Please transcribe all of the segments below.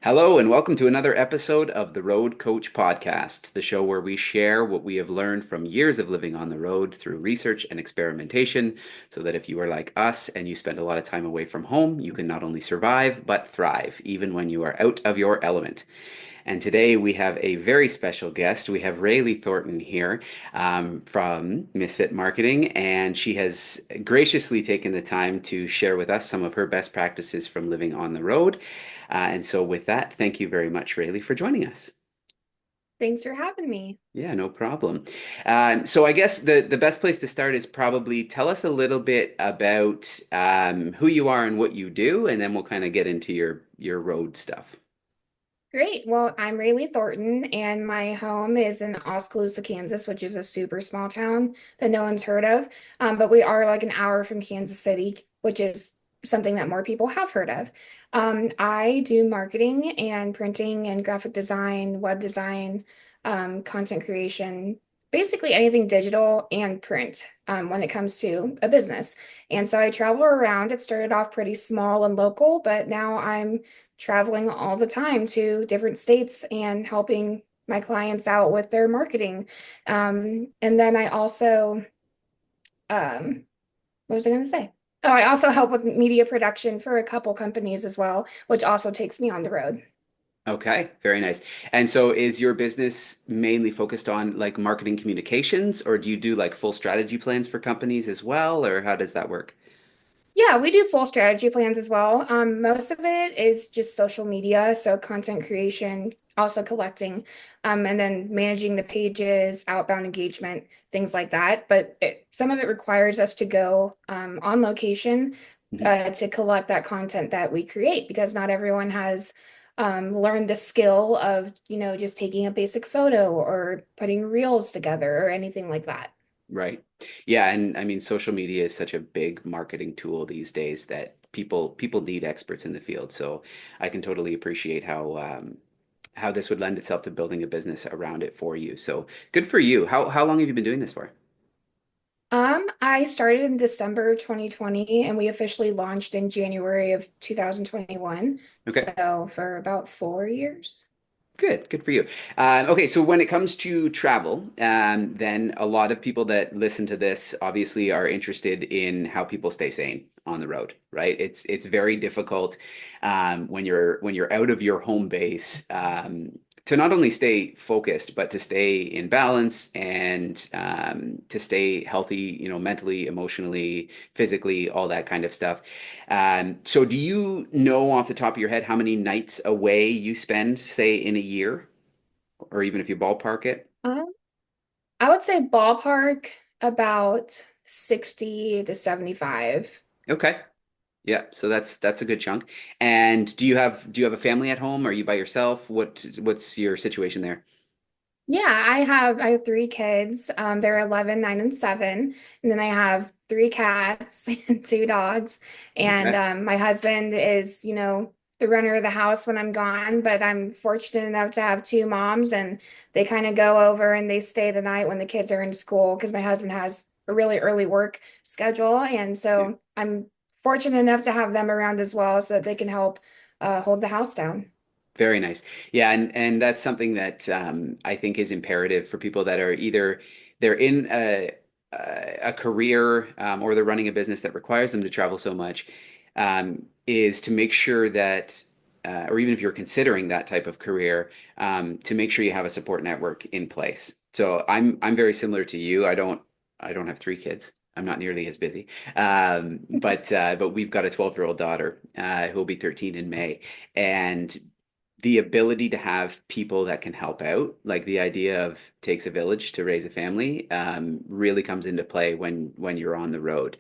Hello, and welcome to another episode of the Road Coach Podcast, the show where we share what we have learned from years of living on the road through research and experimentation, so that if you are like us and you spend a lot of time away from home, you can not only survive, but thrive, even when you are out of your element. And today we have a very special guest. We have Raelei Thornton here from Misfit Marketing, and she has graciously taken the time to share with us some of her best practices from living on the road. And so, with that, thank you very much, Raelei, for joining us. Thanks for having me. Yeah, no problem. So I guess the best place to start is probably tell us a little bit about who you are and what you do, and then we'll kind of get into your road stuff. Great. Well, I'm Raelei Thornton, and my home is in Oskaloosa, Kansas, which is a super small town that no one's heard of. But we are like an hour from Kansas City, which is something that more people have heard of. I do marketing and printing and graphic design, web design, content creation, basically anything digital and print when it comes to a business. And so I travel around. It started off pretty small and local, but now I'm traveling all the time to different states and helping my clients out with their marketing. And then I also, what was I going to say? Oh, I also help with media production for a couple companies as well, which also takes me on the road. Okay, very nice. And so is your business mainly focused on like marketing communications, or do you do like full strategy plans for companies as well, or how does that work? Yeah, we do full strategy plans as well. Most of it is just social media, so content creation, also collecting, and then managing the pages, outbound engagement, things like that. But some of it requires us to go on location Mhm. to collect that content that we create because not everyone has learned the skill of, just taking a basic photo or putting reels together or anything like that. Right. Yeah, and I mean social media is such a big marketing tool these days that people need experts in the field. So I can totally appreciate how this would lend itself to building a business around it for you. So good for you. How long have you been doing this for? I started in December 2020 and we officially launched in January of 2021. Okay. So for about 4 years. Good for you. Okay, so when it comes to travel, then a lot of people that listen to this obviously are interested in how people stay sane on the road, right? It's very difficult when you're out of your home base to not only stay focused, but to stay in balance and to stay healthy, mentally, emotionally, physically, all that kind of stuff. So do you know off the top of your head how many nights away you spend, say, in a year, or even if you ballpark it? Um, I would say ballpark about 60 to 75. Okay. Yeah, so that's a good chunk. And do you have a family at home? Are you by yourself? What's your situation there? Yeah, I have three kids. They're 11, 9, and 7. And then I have three cats and two dogs. And Okay. my husband is, the runner of the house when I'm gone, but I'm fortunate enough to have two moms and they kind of go over and they stay the night when the kids are in school because my husband has a really early work schedule. And Yeah. so I'm fortunate enough to have them around as well so that they can help hold the house down. Very nice. Yeah, and that's something that I think is imperative for people that are either they're in a career or they're running a business that requires them to travel so much, is to make sure that, or even if you're considering that type of career, to make sure you have a support network in place. So I'm very similar to you. I don't have three kids. I'm not nearly as busy, but we've got a 12-year-old daughter who will be 13 in May, and the ability to have people that can help out, like the idea of takes a village to raise a family, really comes into play when you're on the road.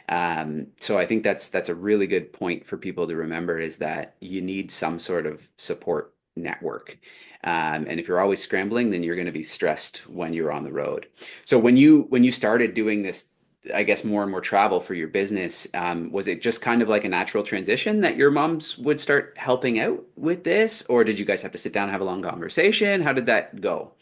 So I think that's a really good point for people to remember is that you need some sort of support network. And if you're always scrambling, then you're going to be stressed when you're on the road. So when you started doing this, I guess more and more travel for your business, was it just kind of like a natural transition that your moms would start helping out with this, or did you guys have to sit down and have a long conversation? How did that go?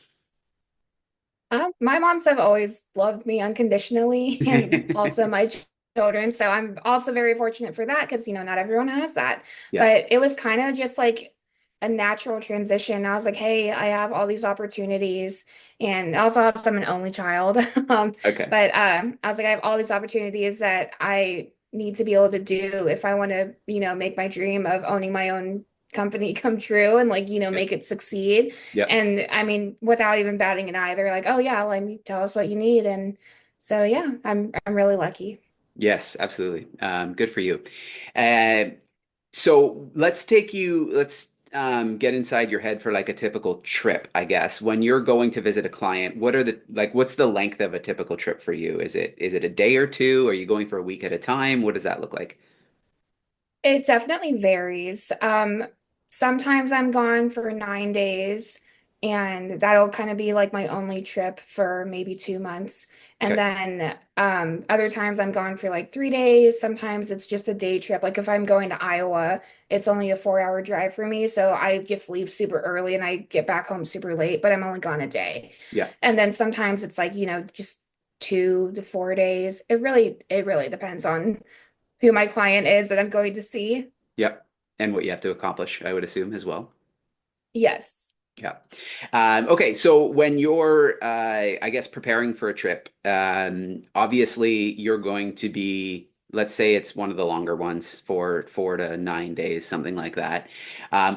My moms have always loved me unconditionally, and also my children. So I'm also very fortunate for that because, not everyone has that. Yeah. But it was kind of just like a natural transition. I was like, hey, I have all these opportunities, and I also have, I'm an only child. Um, Okay. but I was like, I have all these opportunities that I need to be able to do if I want to, make my dream of owning my own company come true and like, Yeah. make it succeed. Yeah. And I mean, without even batting an eye, they're like, oh yeah, let me tell us what you need. And so yeah, I'm really lucky. Yes, absolutely. Good for you. Uh, so let's get inside your head for like a typical trip, I guess. When you're going to visit a client, what's the length of a typical trip for you? Is it a day or two? Are you going for a week at a time? What does that look like? It definitely varies. Sometimes I'm gone for 9 days, and that'll kind of be like my only trip for maybe 2 months. And Okay. then other times I'm gone for like 3 days. Sometimes it's just a day trip. Like if I'm going to Iowa, it's only a 4 hour drive for me. So I just leave super early and I get back home super late, but I'm only gone a day. Yeah. And then sometimes it's like, just 2 to 4 days. It really depends on who my client is that I'm going to see. Yeah. And what you have to accomplish, I would assume as well. Yes. Yeah. Okay. So when you're, I guess, preparing for a trip, obviously you're going to be, let's say it's one of the longer ones for 4 to 9 days, something like that.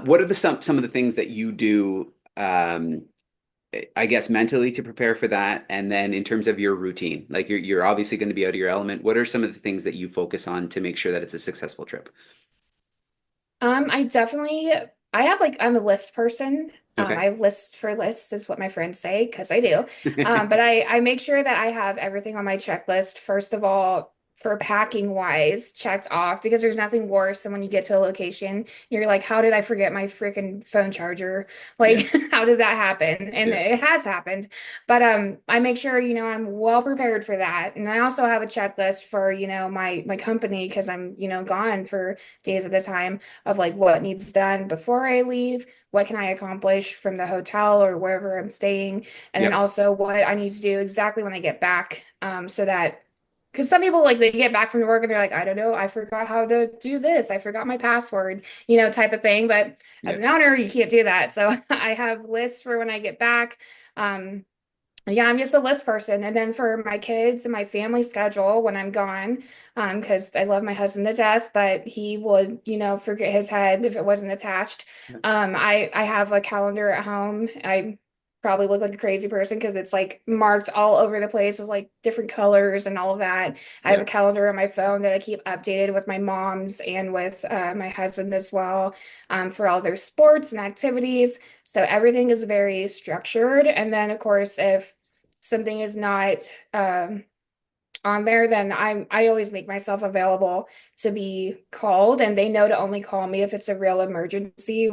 What are some of the things that you do, I guess, mentally to prepare for that? And then in terms of your routine, like you're obviously going to be out of your element. What are some of the things that you focus on to make sure that it's a successful trip? I definitely, I have like, I'm a list person. I Okay. have lists for lists is what my friends say, because I do. But I make sure that I have everything on my checklist. First of all, for packing wise, checked off because there's nothing worse than when you get to a location, you're like, how did I forget my freaking phone charger? Yeah. Like, how did that happen? And Yeah. it has happened. But I make sure, I'm well prepared for that. And I also have a checklist for, my company because I'm, gone for days at a time of like what needs done before I leave, what can I accomplish from the hotel or wherever I'm staying, and then Yep. also what I need to do exactly when I get back, so that because some people like they get back from work and they're like, I don't know, I forgot how to do this, I forgot my password, type of thing. But as Yeah. an owner, you can't do that. So I have lists for when I get back. Um, yeah, I'm just a list person. And then for my kids and my family schedule when I'm gone, because I love my husband to death, but he would, forget his head if it wasn't attached. I have a calendar at home. I probably look like a crazy person because it's like marked all over the place with like different colors and all of that. I have Yeah. a calendar on my phone that I keep updated with my mom's and with my husband as well, for all their sports and activities. So everything is very structured. And then, of course, if something is not on there, then I always make myself available to be called, and they know to only call me if it's a real emergency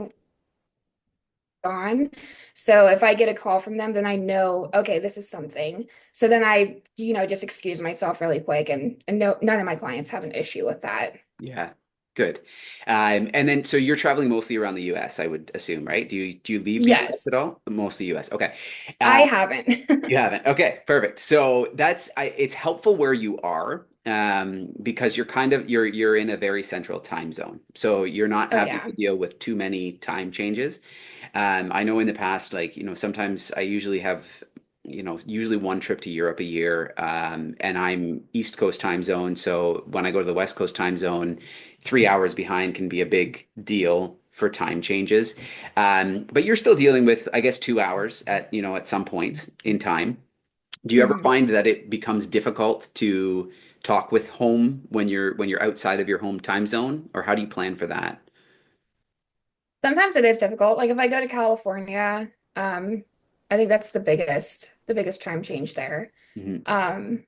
on. So if I get a call from them, then I know, okay, this is something. So then I, just excuse myself really quick, and no, none of my clients have an issue with that. Yeah, good. And then, so you're traveling mostly around the U.S., I would assume, right? Do you leave the U.S. at Yes, all? Mostly U.S. Okay. I Uh, haven't. you haven't. Okay, perfect. So it's helpful where you are, because you're in a very central time zone. So you're not Oh having yeah. to deal with too many time changes. I know in the past, like, sometimes I usually have, usually one trip to Europe a year, and I'm East Coast time zone. So when I go to the West Coast time zone, 3 hours behind can be a big deal for time changes. But you're still dealing with, I guess, 2 hours at some points in time. Do you ever Mhm. find that it becomes difficult to talk with home when you're outside of your home time zone, or how do you plan for that? Sometimes it is difficult. Like if I go to California, I think that's the biggest time change there. Hmm. Um,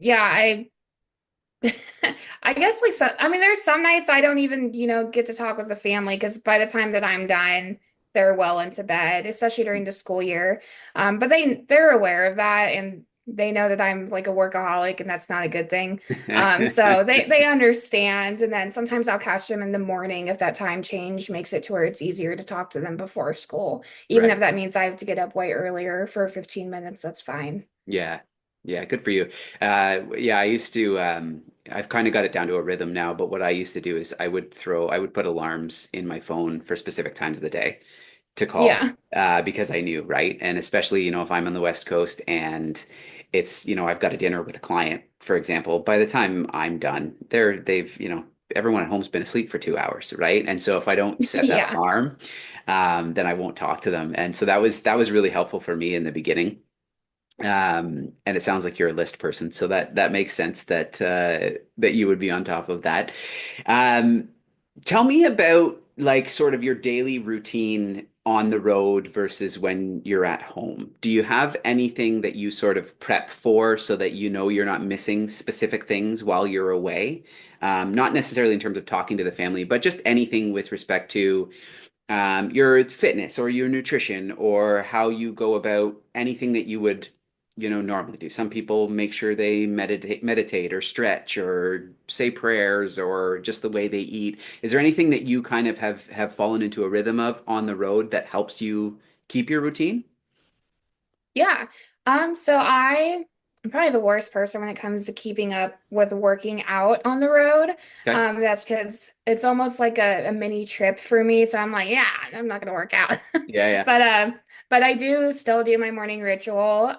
yeah, I guess like so, I mean, there's some nights I don't even, get to talk with the family because by the time that I'm done, they're well into bed, especially during the school year. But they're aware of that and they know that I'm like a workaholic and that's not a good thing. So they understand. And then sometimes I'll catch them in the morning if that time change makes it to where it's easier to talk to them before school. Even if Right. that means I have to get up way earlier for 15 minutes, that's fine. Yeah. Yeah, good for you. Yeah, I used to. I've kind of got it down to a rhythm now, but what I used to do is I would put alarms in my phone for specific times of the day to call, Yeah. because I knew, right? And especially, if I'm on the West Coast and it's, I've got a dinner with a client, for example, by the time I'm done, everyone at home's been asleep for 2 hours, right? And so if I don't set that Yeah. alarm, then I won't talk to them. And so that was really helpful for me in the beginning. And it sounds like you're a list person, so that makes sense that you would be on top of that. Um, Tell me about like sort of your daily routine on the road versus when you're at home. Do you have anything that you sort of prep for so that you're not missing specific things while you're away? Not necessarily in terms of talking to the family, but just anything with respect to your fitness or your nutrition or how you go about anything that you would, normally do. Some people make sure they meditate or stretch or say prayers or just the way they eat. Is there anything that you kind of have fallen into a rhythm of on the road that helps you keep your routine? Yeah. I'm probably the worst person when it comes to keeping up with working out on the road. Okay. That's because it's almost like a mini trip for me. So I'm like, yeah, I'm not gonna work out. Yeah, yeah. But but I do still do my morning ritual.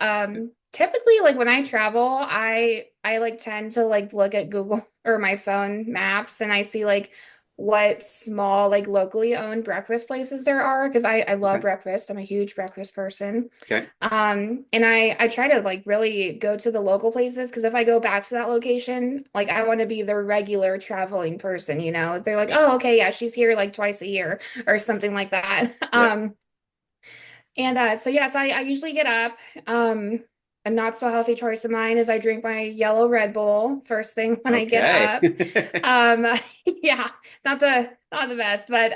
Typically like when I travel, I like tend to like look at Google or my phone maps and I see like what small like locally owned breakfast places there are because I love Okay. breakfast. I'm a huge breakfast person. Okay. And I try to like really go to the local places because if I go back to that location, like I want to be the regular traveling person, you know. They're like, Yep. "Oh, okay, yeah, she's here like twice a year or something like that." Yep. And so yes, I usually get up. A not so healthy choice of mine is I drink my yellow Red Bull first thing when I get Okay. up. Um, yeah, not the best, but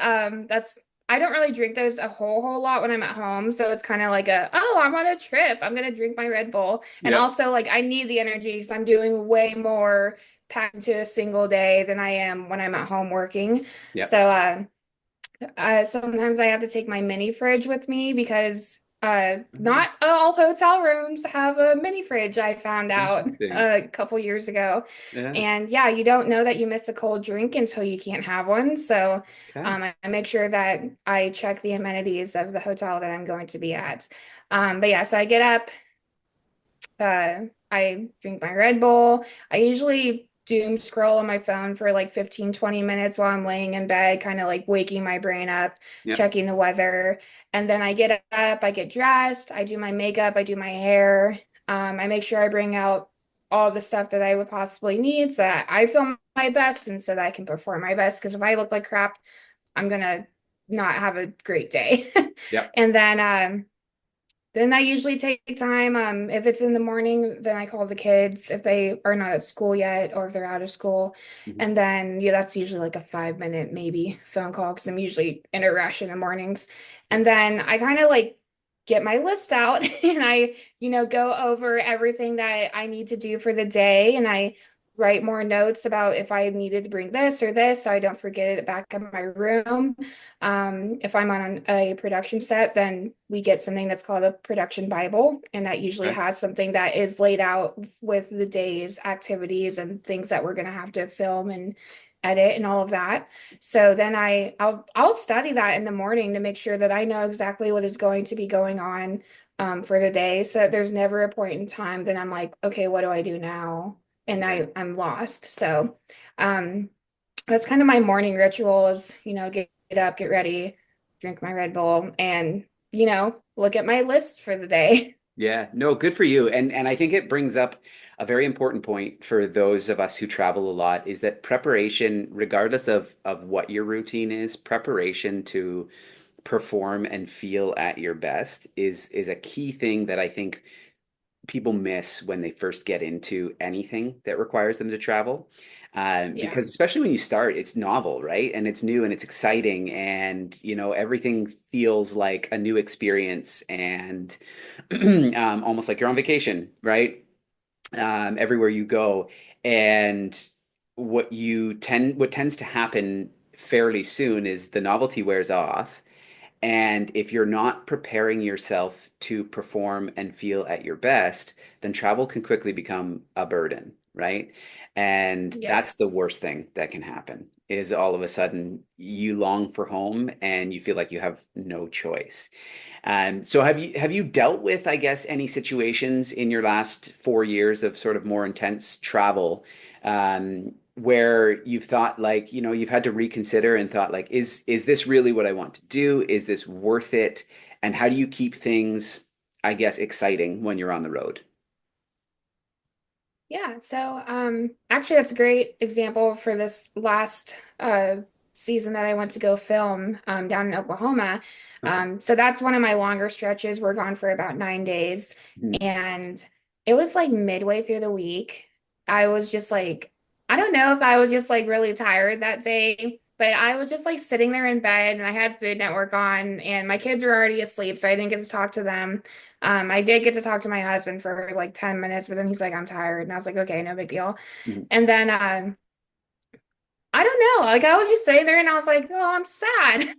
that's I don't really drink those a whole lot when I'm at home, so it's kind of like oh, I'm on a trip. I'm gonna drink my Red Bull. And Yep. also like I need the energy because I'm doing way more packed into a single day than I am when I'm at home working. Yep. So sometimes I have to take my mini fridge with me because Oh, not all hotel rooms have a mini fridge, I found out interesting. a couple years ago. Yeah. And yeah, you don't know that you miss a cold drink until you can't have one. So Okay. I make sure that I check the amenities of the hotel that I'm going to be at. But yeah, so I get up, I drink my Red Bull. I usually doom scroll on my phone for like 15, 20 minutes while I'm laying in bed, kind of like waking my brain up, Yep. checking the weather. And then I get up, I get dressed, I do my makeup, I do my hair. I make sure I bring out all the stuff that I would possibly need so that I feel my best and so that I can perform my best. Because if I look like crap, I'm gonna not have a great day. Yep. And then I usually take time. If it's in the morning, then I call the kids if they are not at school yet or if they're out of school. Mhm. And then, yeah, that's usually like a 5 minute maybe phone call because I'm usually in a rush in the mornings. Yep. And then I kind of like get my list out and go over everything that I need to do for the day. And I write more notes about if I needed to bring this or this so I don't forget it back in my room. If I'm on a production set, then we get something that's called a production Bible, and that usually Okay. has something that is laid out with the day's activities and things that we're going to have to film and edit and all of that. So then I'll study that in the morning to make sure that I know exactly what is going to be going on for the day, so that there's never a point in time that I'm like, okay, what do I do now? And Yeah. I'm lost. So um, that's kind of my morning ritual is, get up, get ready, drink my Red Bull, and, look at my list for the day. Yeah, no, good for you. And I think it brings up a very important point for those of us who travel a lot is that preparation, regardless of what your routine is, preparation to perform and feel at your best is a key thing that I think people miss when they first get into anything that requires them to travel. Yeah. Because especially when you start, it's novel, right? And it's new and it's exciting, and everything feels like a new experience, and almost like you're on vacation, right? Everywhere you go, and what tends to happen fairly soon is the novelty wears off, and if you're not preparing yourself to perform and feel at your best, then travel can quickly become a burden, right? And Yeah. that's the worst thing that can happen is all of a sudden you long for home and you feel like you have no choice. So have you dealt with, I guess, any situations in your last 4 years of sort of more intense travel, where you've thought like, you've had to reconsider and thought like, is this really what I want to do? Is this worth it? And how do you keep things, I guess, exciting when you're on the road? Yeah, so actually that's a great example for this last season that I went to go film down in Oklahoma. Okay. So that's one of my longer stretches. We're gone for about 9 days. Mhm. And it was like midway through the week. I was just like, I don't know if I was just like really tired that day, but I was just like sitting there in bed and I had Food Network on and my kids were already asleep, so I didn't get to talk to them. I did get to talk to my husband for like 10 minutes, but then he's like, I'm tired. And I was like, okay, no big deal. Mhm. And then I don't know, like I was just sitting there and I was like, oh, I'm sad. And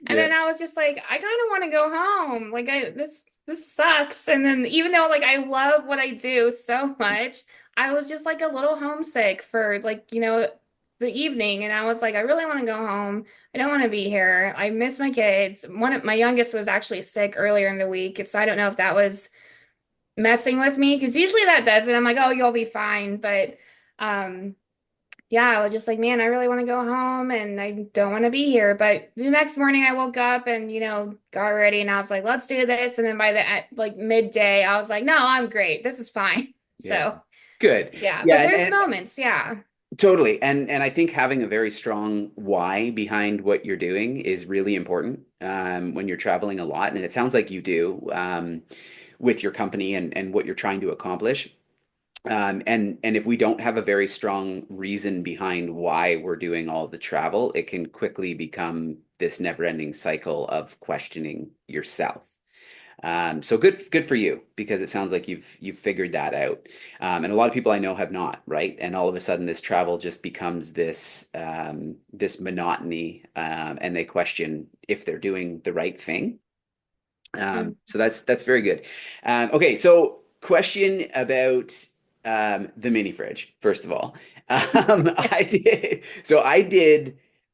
Yeah. then I was just like, I kind of want to go home. Like this sucks. And then even though like I love what I do so much, I was just like a little homesick for like, the evening. And I was like, I really want to go home. I don't want to be here. I miss my kids. One of my youngest was actually sick earlier in the week. So I don't know if that was messing with me because usually that does it. I'm like, oh, you'll be fine. But um yeah, I was just like, man, I really want to go home and I don't want to be here. But the next morning I woke up and, got ready and I was like, let's do this. And then by the like midday, I was like, no, I'm great. This is fine. Yeah. So Good. yeah, Yeah, but and, there's and moments. Yeah. totally. And I think having a very strong why behind what you're doing is really important, when you're traveling a lot. And it sounds like you do, with your company and what you're trying to accomplish. And if we don't have a very strong reason behind why we're doing all the travel, it can quickly become this never-ending cycle of questioning yourself. So good for you because it sounds like you've figured that out. And a lot of people I know have not, right? And all of a sudden this travel just becomes this monotony, and they question if they're doing the right thing. Mm. So that's very good. Okay, so question about, the mini fridge, first of all. Yeah,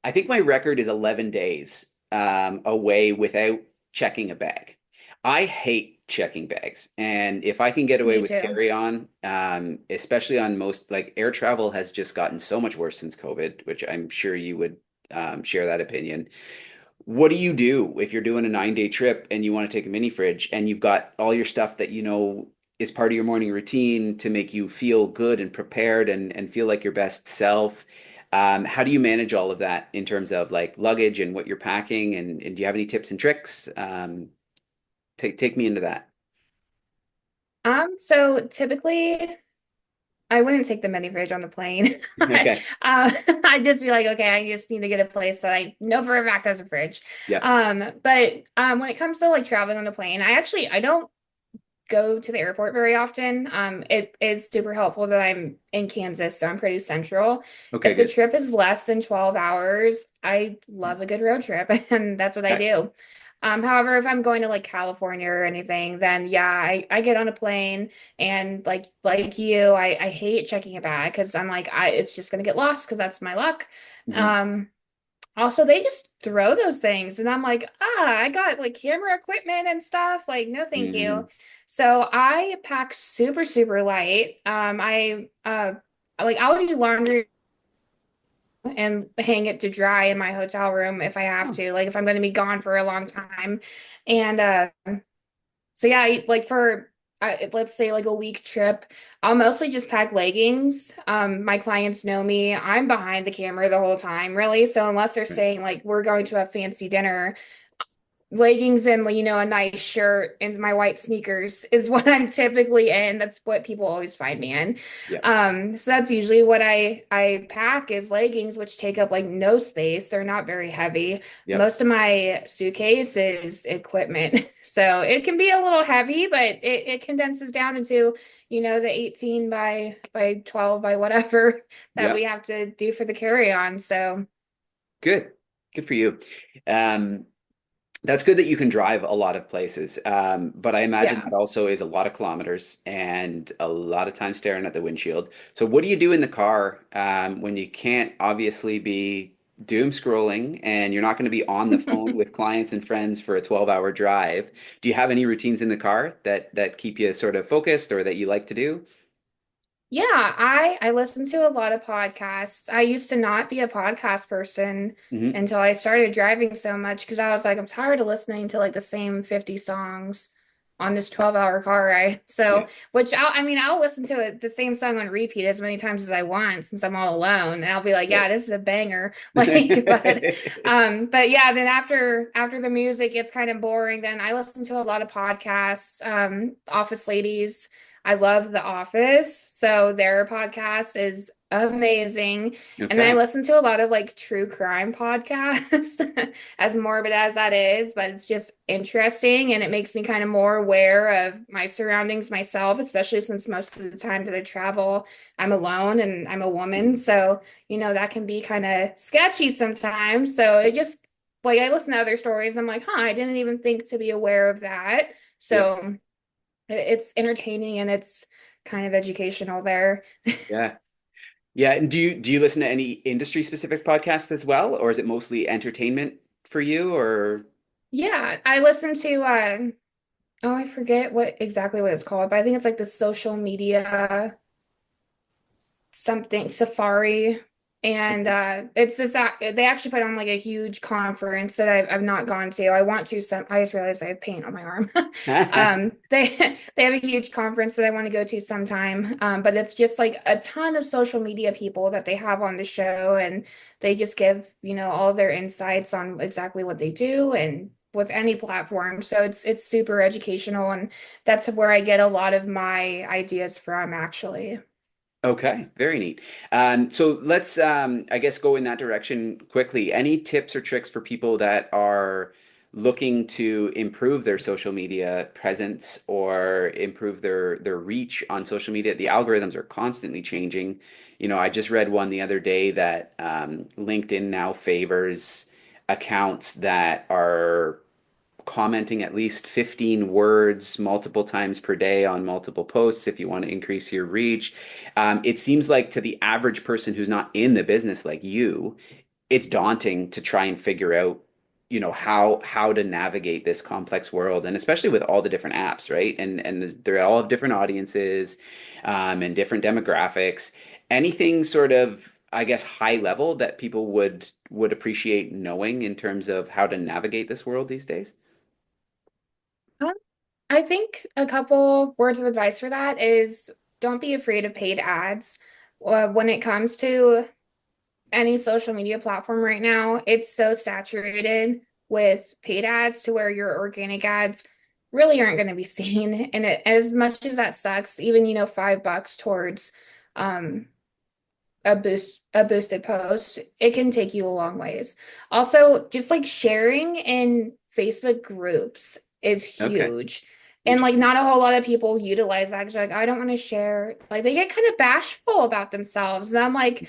I think my record is 11 days away without checking a bag. I hate checking bags. And if I can get away me with too. carry-on, especially on most, like air travel has just gotten so much worse since COVID, which I'm sure you would share that opinion. What do you do if you're doing a 9 day trip and you want to take a mini fridge and you've got all your stuff that is part of your morning routine to make you feel good and prepared and feel like your best self? How do you manage all of that in terms of like luggage and what you're packing? And do you have any tips and tricks? Take me into that. So typically I wouldn't take the mini fridge on the plane. Okay. I'd just be like, okay, I just need to get a place that I know for a fact has a fridge. Yeah. But when it comes to like traveling on the plane, I don't go to the airport very often. It is super helpful that I'm in Kansas, so I'm pretty central. Okay, If the good. trip is less than 12 hours, I love a good road trip, and that's what I Okay. do. However, if I'm going to like California or anything, then yeah, I get on a plane and like you, I hate checking a bag because I'm like it's just gonna get lost because that's my luck. Hmm. Um, Also, they just throw those things, and I'm like, I got like camera equipment and stuff. Like, no, thank Hmm. you. So I pack super, super light. I'll do laundry and hang it to dry in my hotel room if I have Oh, to, like if I'm going to be gone for a long time. And so yeah, like for let's say like a week trip, I'll mostly just pack leggings. My clients know me. I'm behind the camera the whole time, really. So unless they're right. saying like we're going to a fancy dinner, leggings and a nice shirt and my white sneakers is what I'm typically in. That's what people always find me in. Yeah. So that's usually what I pack is leggings, which take up like no space. They're not very heavy. Yep. Most of my suitcase is equipment, so it can be a little heavy, but it condenses down into the 18 by 12 by whatever that we Yep. have to do for the carry-on. So Good. Good for you. Um, That's good that you can drive a lot of places. But I imagine Yeah. that also is a lot of kilometers and a lot of time staring at the windshield. So what do you do in the car when you can't obviously be doom scrolling and you're not going to be on the phone with clients and friends for a 12-hour drive? Do you have any routines in the car that keep you sort of focused or that you like to do? Yeah, I listen to a lot of podcasts. I used to not be a podcast person Hmm. until I started driving so much because I was like, I'm tired of listening to like the same 50 songs on this 12-hour car ride. Yeah. So, which I mean, I'll listen to it the same song on repeat as many times as I want since I'm all alone. And I'll be like, Right. yeah, this is a banger. Like, but yeah, then after the music gets kind of boring, then I listen to a lot of podcasts, Office Ladies. I love The Office, so their podcast is amazing. And then I Okay. listen to a lot of like true crime podcasts, as morbid as that is, but it's just interesting and it makes me kind of more aware of my surroundings myself, especially since most of the time that I travel, I'm alone and I'm a woman. Mhm. So, that can be kind of sketchy sometimes. So it just like I listen to other stories, and I'm like, huh, I didn't even think to be aware of that. Yeah. So it's entertaining and it's kind of educational there. Yeah. Yeah, and do you listen to any industry specific podcasts as well, or is it mostly entertainment for you? Or Yeah, I listen to oh, I forget what it's called, but I think it's like the social media something safari, and it's they actually put on like a huge conference that I've not gone to. I want to some. I just realized I have paint on my arm. They have a huge conference that I want to go to sometime, but it's just like a ton of social media people that they have on the show, and they just give all their insights on exactly what they do and with any platform. So it's super educational, and that's where I get a lot of my ideas from actually. Okay, very neat. So let's, I guess, go in that direction quickly. Any tips or tricks for people that are looking to improve their social media presence or improve their reach on social media? The algorithms are constantly changing. I just read one the other day that LinkedIn now favors accounts that are commenting at least 15 words multiple times per day on multiple posts if you want to increase your reach. It seems like to the average person who's not in the business like you, it's daunting to try and figure out, how to navigate this complex world, and especially with all the different apps, right? And they all have different audiences, and different demographics. Anything sort of, I guess, high level that people would appreciate knowing in terms of how to navigate this world these days? I think a couple words of advice for that is don't be afraid of paid ads. When it comes to any social media platform right now, it's so saturated with paid ads to where your organic ads really aren't going to be seen. And as much as that sucks, even $5 towards um, a boosted post, it can take you a long ways. Also, just like sharing in Facebook groups is Okay. huge. And like Interesting. not a whole lot of people utilize that because like I don't want to share. Like they get kind of bashful about themselves. And I'm like,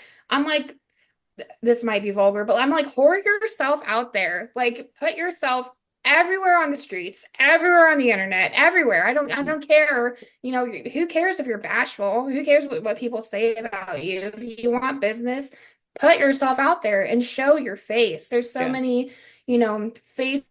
this might be vulgar, but I'm like, whore yourself out there. Like, put yourself everywhere on the streets, everywhere on the internet, everywhere. I Mhm. don't care. Who cares if you're bashful? Who cares what people say about you? If you want business, put yourself out there and show your face. There's so Yeah. many, face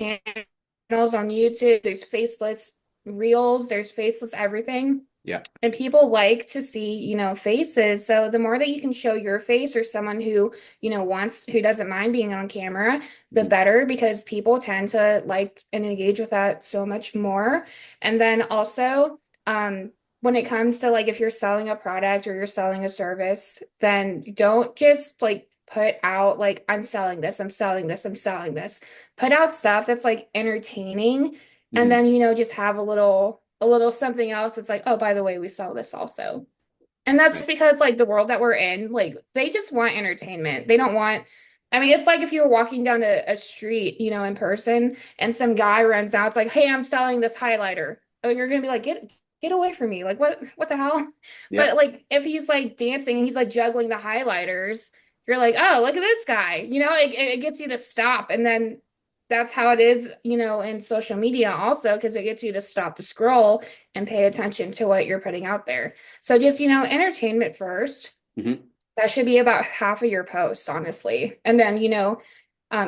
channels on YouTube. There's faceless reels, there's faceless everything. Yeah. And people like to see, faces. So the more that you can show your face or someone who, who doesn't mind being on camera, the Mhm. better because people tend to like and engage with that so much more. And then also, when it comes to like if you're selling a product or you're selling a service, then don't just like put out like I'm selling this, I'm selling this, I'm selling this. Put out stuff that's like entertaining and Mhm. then just have a little something else that's like, oh, by the way, we sell this also. And that's Right. just because like the world that we're in, like they just want entertainment. They don't want I mean, it's like if you were walking down a street, in person and some guy runs out, it's like, hey, I'm selling this highlighter. Oh, you're gonna be like, get away from me. Like what the hell? Yeah. But like if he's like dancing and he's like juggling the highlighters, you're like, oh, look at this guy. It gets you to stop. And then that's how it is, in social media also, because it gets you to stop the scroll and pay attention to what you're putting out there. So just, entertainment first. Hmm. That should be about half of your posts, honestly. And then,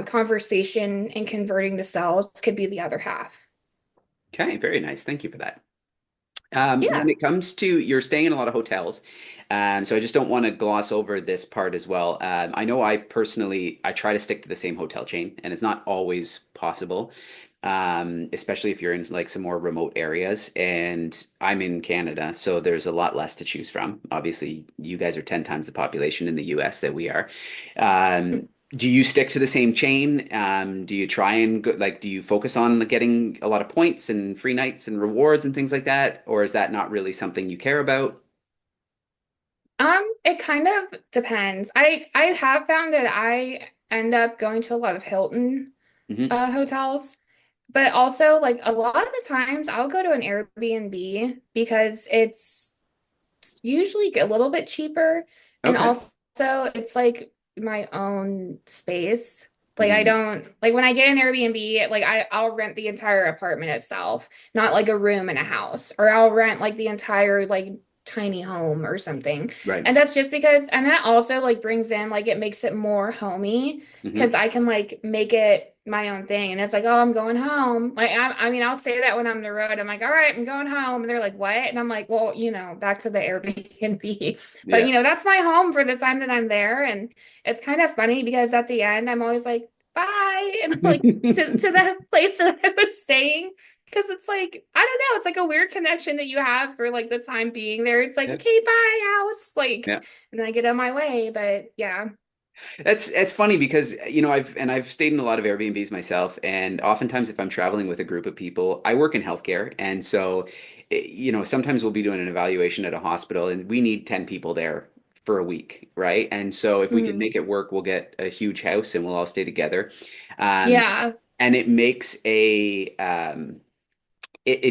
conversation and converting to sales could be the other half. Okay, very nice. Thank you for that. When Yeah. it comes to you're staying in a lot of hotels, so I just don't want to gloss over this part as well. I know I personally I try to stick to the same hotel chain, and it's not always possible, especially if you're in like some more remote areas. And I'm in Canada, so there's a lot less to choose from. Obviously, you guys are 10 times the population in the US that we are. Do you stick to the same chain? Do you try and go, like, do you focus on getting a lot of points and free nights and rewards and things like that? Or is that not really something you care about? It kind of depends. I have found that I end up going to a lot of Hilton Hmm. hotels, but also like a lot of the times I'll go to an Airbnb because it's usually a little bit cheaper, and Okay. also it's like my own space. Like I Mm, don't like when I get an Airbnb, like I'll rent the entire apartment itself, not like a room in a house, or I'll rent like the entire like tiny home or something. right. And that's just because, and that also like brings in like it makes it more homey because Hmm. I can like make it my own thing. And it's like, oh, I'm going home. Like, I mean, I'll say that when I'm on the road. I'm like, all right, I'm going home. And they're like, what? And I'm like, well, back to the Airbnb. But, Yeah. that's my home for the time that I'm there. And it's kind of funny because at the end, I'm always like, bye. And like to the place that I was staying. Because it's like, I don't know, it's like a weird connection that you have for like the time being there. It's like, Yeah. okay, bye, house. Like, Yeah. and then I get on my way. But yeah. That's funny because I've stayed in a lot of Airbnbs myself, and oftentimes if I'm traveling with a group of people, I work in healthcare, and so sometimes we'll be doing an evaluation at a hospital, and we need 10 people there for a week, right? And so if we can Mhm. make it work, we'll get a huge house and we'll all stay together. Um, Yeah. and it makes it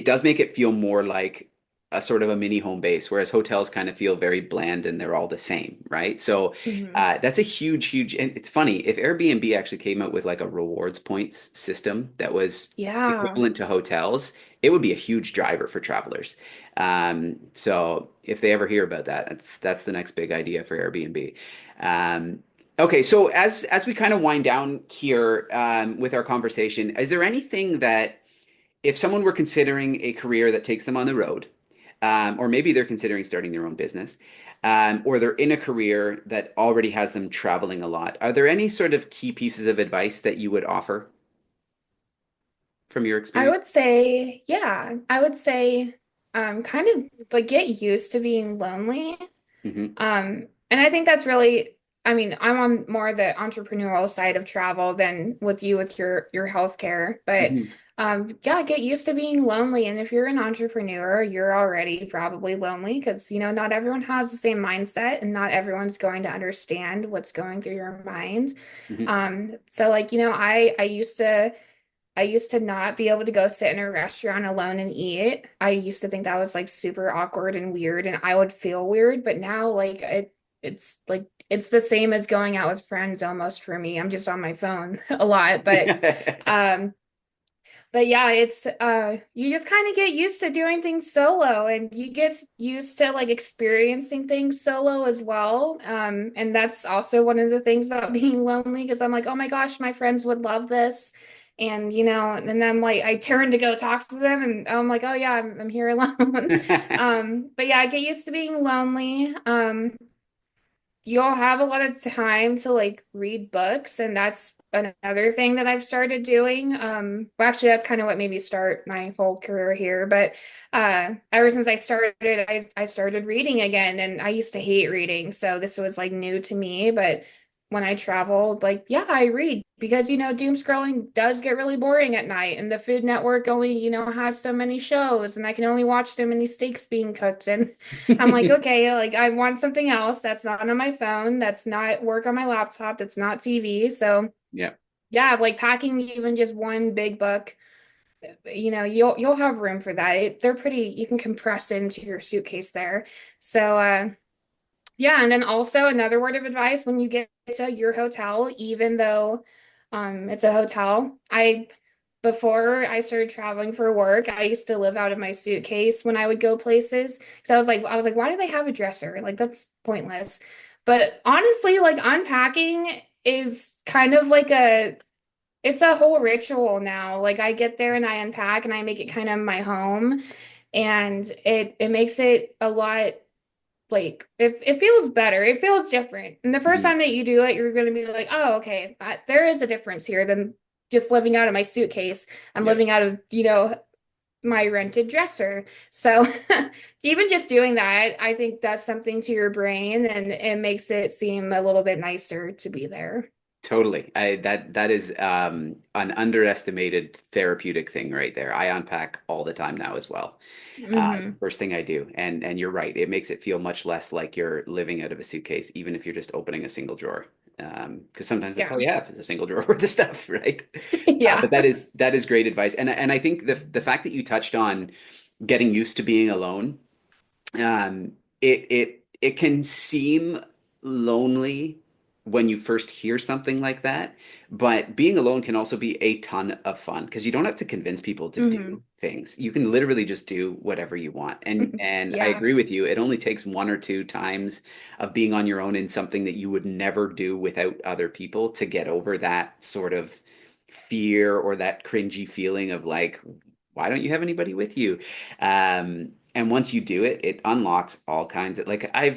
does make it feel more like a sort of a mini home base, whereas hotels kind of feel very bland and they're all the same, right? So Mhm. that's a huge, and it's funny if Airbnb actually came out with like a rewards points system that was Yeah. equivalent to hotels, it would be a huge driver for travelers. So if they ever hear about that, that's the next big idea for Airbnb. Um, okay, so as we kind of wind down here with our conversation, is there anything that if someone were considering a career that takes them on the road, or maybe they're considering starting their own business, or they're in a career that already has them traveling a lot, are there any sort of key pieces of advice that you would offer from your I experience? would say, yeah, I would say kind of like get used to being lonely. Hmm. And I think that's really, I mean, I'm on more the entrepreneurial side of travel than with you with your healthcare, but Hmm. yeah, get used to being lonely. And if you're an entrepreneur, you're already probably lonely because, not everyone has the same mindset and not everyone's going to understand what's going through your mind. Hmm. So like, I used to not be able to go sit in a restaurant alone and eat. I used to think that was like super awkward and weird, and I would feel weird. But now, like it's like it's the same as going out with friends almost for me. I'm just on my phone a lot, um, but yeah, it's you just kind of get used to doing things solo, and you get used to like experiencing things solo as well. And that's also one of the things about being lonely because I'm like, oh my gosh, my friends would love this. And and then I'm like I turn to go talk to them and I'm like, oh yeah, I'm here alone. But yeah, I get used to being lonely. You'll have a lot of time to like read books, and that's another thing that I've started doing. Well, actually, that's kind of what made me start my whole career here. But ever since I started, I started reading again, and I used to hate reading, so this was like new to me. But when I traveled, like yeah, I read because doom scrolling does get really boring at night, and the Food Network only has so many shows, and I can only watch so many steaks being cooked, and I'm like, okay, like I want something else that's not on my phone, that's not work on my laptop, that's not TV. So Yeah. yeah, like packing even just one big book, you'll have room for that. They're pretty, you can compress it into your suitcase there. So yeah, and then also another word of advice when you get to your hotel, even though It's a hotel. I Before I started traveling for work, I used to live out of my suitcase when I would go places. So I was like, why do they have a dresser? Like that's pointless. But honestly, like unpacking is kind of like it's a whole ritual now. Like I get there and I unpack and I make it kind of my home, and it makes it a lot like it feels better. It feels different. And the first Mhm. time that you do it, you're going to be like, "Oh, okay, there is a difference here than just living out of my suitcase. I'm Yep. living out of, my rented dresser." So even just doing that, I think does something to your brain and it makes it seem a little bit nicer to be there. Totally. That is an underestimated therapeutic thing right there. I unpack all the time now as well. Hmm. First thing I do, and you're right. It makes it feel much less like you're living out of a suitcase, even if you're just opening a single drawer. Because sometimes that's all Yeah. you have is a single drawer worth of stuff, right? Yeah. But that is great advice, and I think the fact that you touched on getting used to being alone, it can seem lonely when you first hear something like that, but being alone can also be a ton of fun because you don't have to convince people to Hmm. do things. You can literally just do whatever you want. And I Yeah. agree with you. It only takes one or two times of being on your own in something that you would never do without other people to get over that sort of fear or that cringy feeling of like, why don't you have anybody with you? And once you do it, it unlocks all kinds of like I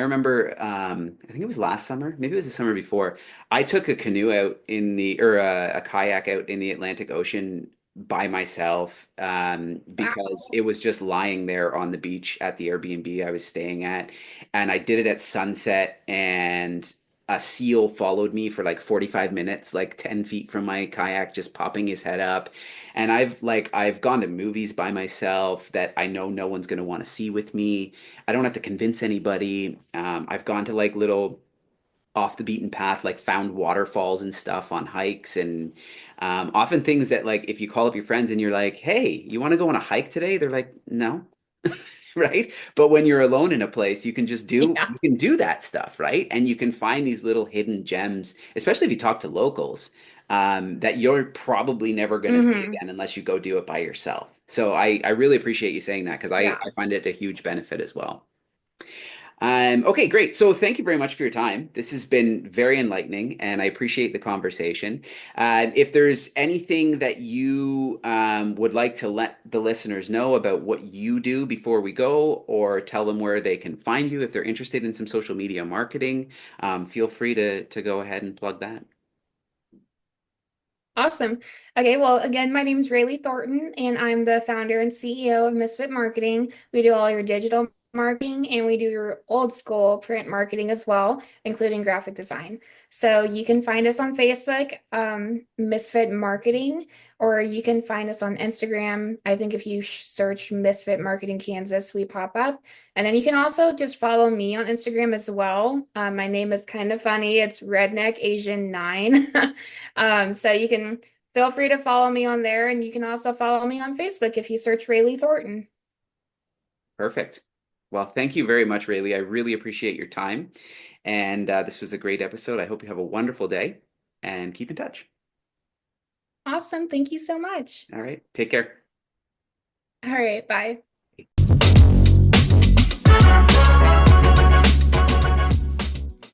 remember I think it was last summer, maybe it was the summer before. I took a canoe out in the or a kayak out in the Atlantic Ocean by myself because Wow. it was just lying there on the beach at the Airbnb I was staying at, and I did it at sunset and a seal followed me for like 45 minutes, like 10 feet from my kayak, just popping his head up. And I've gone to movies by myself that I know no one's going to want to see with me. I don't have to convince anybody. I've gone to like little off the beaten path, like found waterfalls and stuff on hikes, and often things that like if you call up your friends and you're like, "Hey, you want to go on a hike today?" They're like, "No." Right? But when you're alone in a place, Yeah. you can do that stuff, right? And you can find these little hidden gems, especially if you talk to locals, that you're probably never going to see Hmm. again unless you go do it by yourself. So I really appreciate you saying that because Yeah. I find it a huge benefit as well. Okay, great. So thank you very much for your time. This has been very enlightening, and I appreciate the conversation. If there's anything that you would like to let the listeners know about what you do before we go, or tell them where they can find you if they're interested in some social media marketing, feel free to go ahead and plug that. Awesome. Okay, well, again, my name is Raelei Thornton, and I'm the founder and CEO of Misfit Marketing. We do all your digital marketing and we do your old school print marketing as well, including graphic design. So you can find us on Facebook, Misfit Marketing, or you can find us on Instagram. I think if you search Misfit Marketing Kansas, we pop up. And then you can also just follow me on Instagram as well. My name is kind of funny. It's Redneck Asian 9. So you can feel free to follow me on there, and you can also follow me on Facebook if you search Raelei Thornton. Perfect. Well, thank you very much, Rayleigh. I really appreciate your time, and this was a great episode. I hope you have a wonderful day, and keep in touch. Awesome. Thank you so much. All right, take care. All right. Bye.